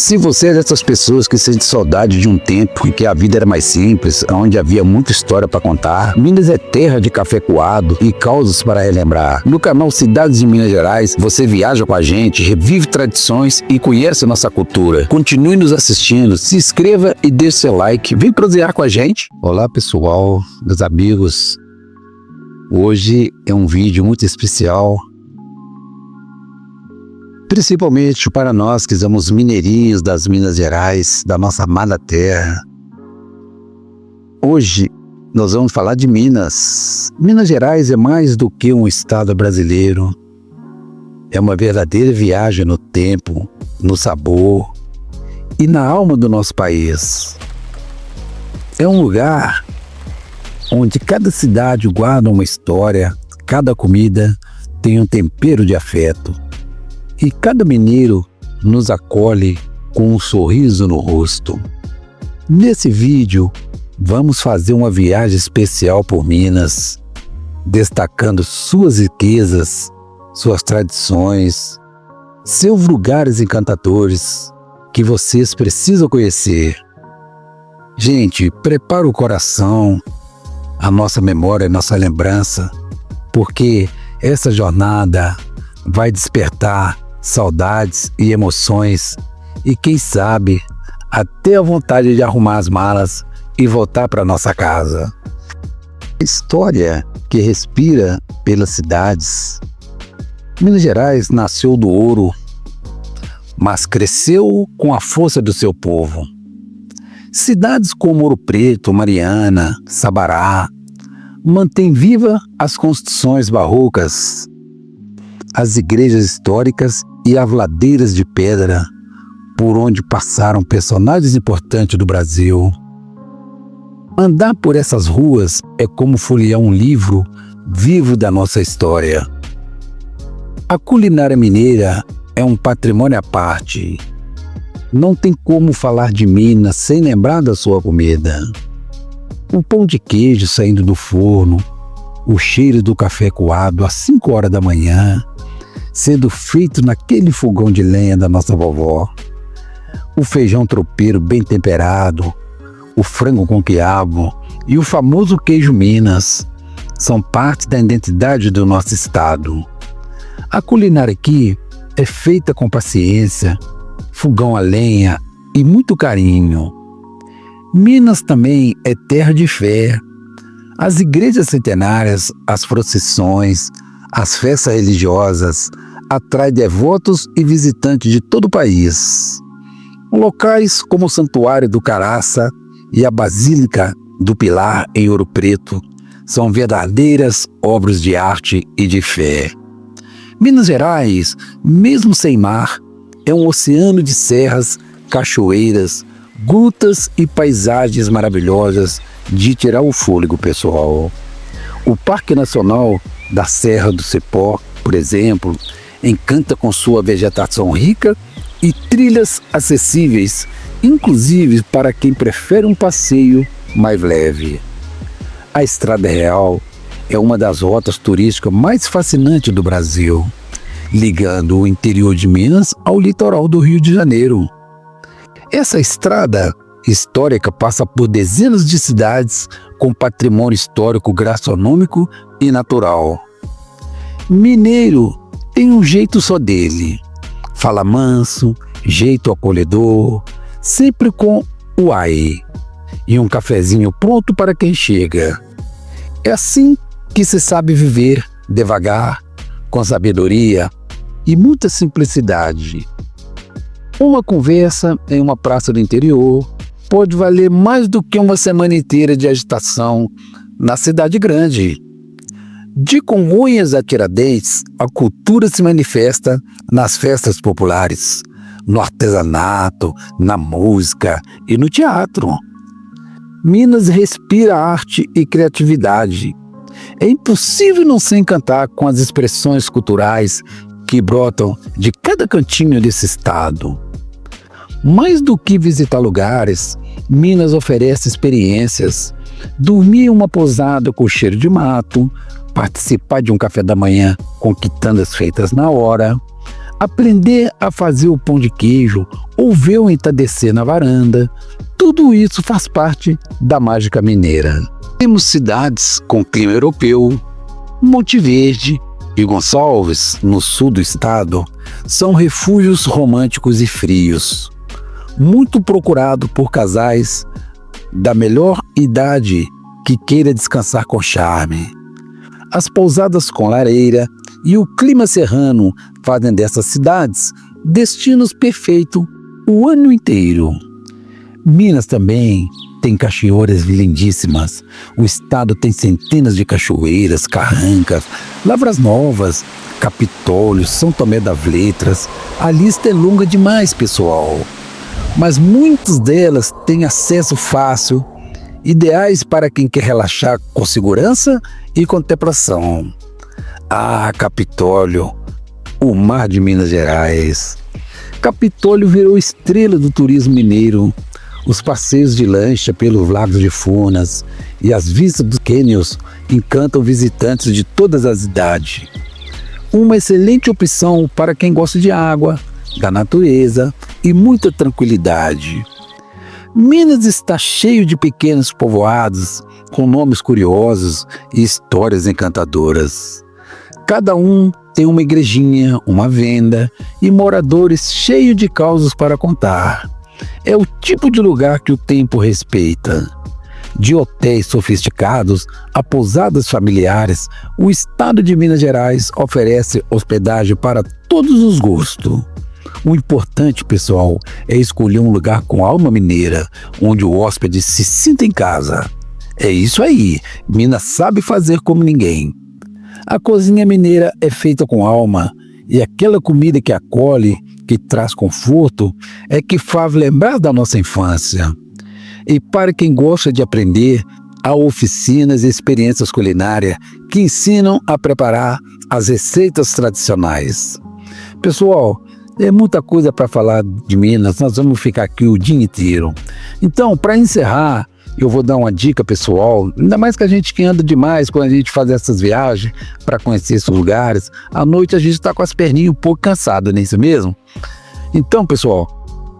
Se você é dessas pessoas que sente saudade de um tempo em que a vida era mais simples, onde havia muita história para contar, Minas é terra de café coado e causos para relembrar. No canal Cidades de Minas Gerais, você viaja com a gente, revive tradições e conhece nossa cultura. Continue nos assistindo, se inscreva e deixe seu like. Vem prosear com a gente. Olá pessoal, meus amigos. Hoje é um vídeo muito especial, principalmente para nós que somos mineirinhos das Minas Gerais, da nossa amada terra. Hoje nós vamos falar de Minas. Minas Gerais é mais do que um estado brasileiro. É uma verdadeira viagem no tempo, no sabor e na alma do nosso país. É um lugar onde cada cidade guarda uma história, cada comida tem um tempero de afeto. E cada mineiro nos acolhe com um sorriso no rosto. Nesse vídeo, vamos fazer uma viagem especial por Minas, destacando suas riquezas, suas tradições, seus lugares encantadores que vocês precisam conhecer. Gente, prepara o coração, a nossa memória, a nossa lembrança, porque essa jornada vai despertar saudades e emoções e quem sabe até a vontade de arrumar as malas e voltar para nossa casa. História que respira pelas cidades. Minas Gerais nasceu do ouro, mas cresceu com a força do seu povo. Cidades como Ouro Preto, Mariana, Sabará mantêm viva as construções barrocas, as igrejas históricas e as ladeiras de pedra por onde passaram personagens importantes do Brasil. Andar por essas ruas é como folhear um livro vivo da nossa história. A culinária mineira é um patrimônio à parte. Não tem como falar de Minas sem lembrar da sua comida. O pão de queijo saindo do forno, o cheiro do café coado às 5 horas da manhã, sendo feito naquele fogão de lenha da nossa vovó. O feijão tropeiro bem temperado, o frango com quiabo e o famoso queijo Minas são parte da identidade do nosso estado. A culinária aqui é feita com paciência, fogão a lenha e muito carinho. Minas também é terra de fé. As igrejas centenárias, as procissões, as festas religiosas atraem devotos e visitantes de todo o país. Locais como o Santuário do Caraça e a Basílica do Pilar em Ouro Preto são verdadeiras obras de arte e de fé. Minas Gerais, mesmo sem mar, é um oceano de serras, cachoeiras, grutas e paisagens maravilhosas de tirar o fôlego, pessoal. O Parque Nacional da Serra do Cipó, por exemplo, encanta com sua vegetação rica e trilhas acessíveis, inclusive para quem prefere um passeio mais leve. A Estrada Real é uma das rotas turísticas mais fascinantes do Brasil, ligando o interior de Minas ao litoral do Rio de Janeiro. Essa estrada histórica passa por dezenas de cidades com patrimônio histórico, gastronômico e natural. Mineiro tem um jeito só dele. Fala manso, jeito acolhedor, sempre com o ai e um cafezinho pronto para quem chega. É assim que se sabe viver devagar, com sabedoria e muita simplicidade. Uma conversa em uma praça do interior pode valer mais do que uma semana inteira de agitação na cidade grande. De Congonhas a Tiradentes, a cultura se manifesta nas festas populares, no artesanato, na música e no teatro. Minas respira arte e criatividade. É impossível não se encantar com as expressões culturais que brotam de cada cantinho desse estado. Mais do que visitar lugares, Minas oferece experiências. Dormir em uma pousada com cheiro de mato, participar de um café da manhã com quitandas feitas na hora, aprender a fazer o pão de queijo ou ver o entardecer na varanda, tudo isso faz parte da mágica mineira. Temos cidades com clima europeu. Monte Verde e Gonçalves, no sul do estado, são refúgios românticos e frios, muito procurado por casais da melhor idade que queira descansar com charme. As pousadas com lareira e o clima serrano fazem dessas cidades destinos perfeitos o ano inteiro. Minas também tem cachoeiras lindíssimas. O estado tem centenas de cachoeiras, carrancas, Lavras Novas, Capitólio, São Tomé das Letras. A lista é longa demais, pessoal. Mas muitas delas têm acesso fácil, ideais para quem quer relaxar com segurança e contemplação. Ah, Capitólio, o mar de Minas Gerais. Capitólio virou estrela do turismo mineiro. Os passeios de lancha pelos lagos de Furnas e as vistas dos cânions encantam visitantes de todas as idades. Uma excelente opção para quem gosta de água, da natureza e muita tranquilidade. Minas está cheio de pequenos povoados com nomes curiosos e histórias encantadoras. Cada um tem uma igrejinha, uma venda e moradores cheios de causos para contar. É o tipo de lugar que o tempo respeita. De hotéis sofisticados a pousadas familiares, o estado de Minas Gerais oferece hospedagem para todos os gostos. O importante, pessoal, é escolher um lugar com alma mineira, onde o hóspede se sinta em casa. É isso aí, Minas sabe fazer como ninguém. A cozinha mineira é feita com alma, e aquela comida que acolhe, que traz conforto, é que faz lembrar da nossa infância. E para quem gosta de aprender, há oficinas e experiências culinárias que ensinam a preparar as receitas tradicionais. Pessoal, é muita coisa para falar de Minas, nós vamos ficar aqui o dia inteiro. Então, para encerrar, eu vou dar uma dica pessoal, ainda mais que a gente que anda demais quando a gente faz essas viagens para conhecer esses lugares, à noite a gente está com as perninhas um pouco cansadas, não é isso mesmo? Então, pessoal,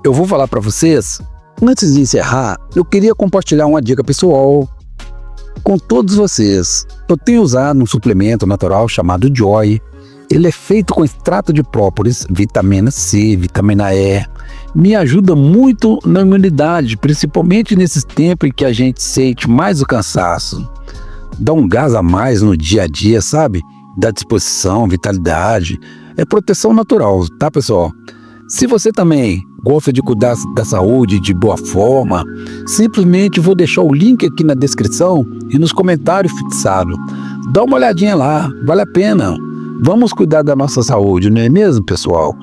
eu vou falar para vocês, antes de encerrar, eu queria compartilhar uma dica pessoal com todos vocês. Eu tenho usado um suplemento natural chamado Joy. Ele é feito com extrato de própolis, vitamina C, vitamina E. Me ajuda muito na imunidade, principalmente nesses tempos em que a gente sente mais o cansaço. Dá um gás a mais no dia a dia, sabe? Dá disposição, vitalidade. É proteção natural, tá, pessoal? Se você também gosta de cuidar da saúde de boa forma, simplesmente vou deixar o link aqui na descrição e nos comentários fixados. Dá uma olhadinha lá, vale a pena. Vamos cuidar da nossa saúde, não é mesmo, pessoal?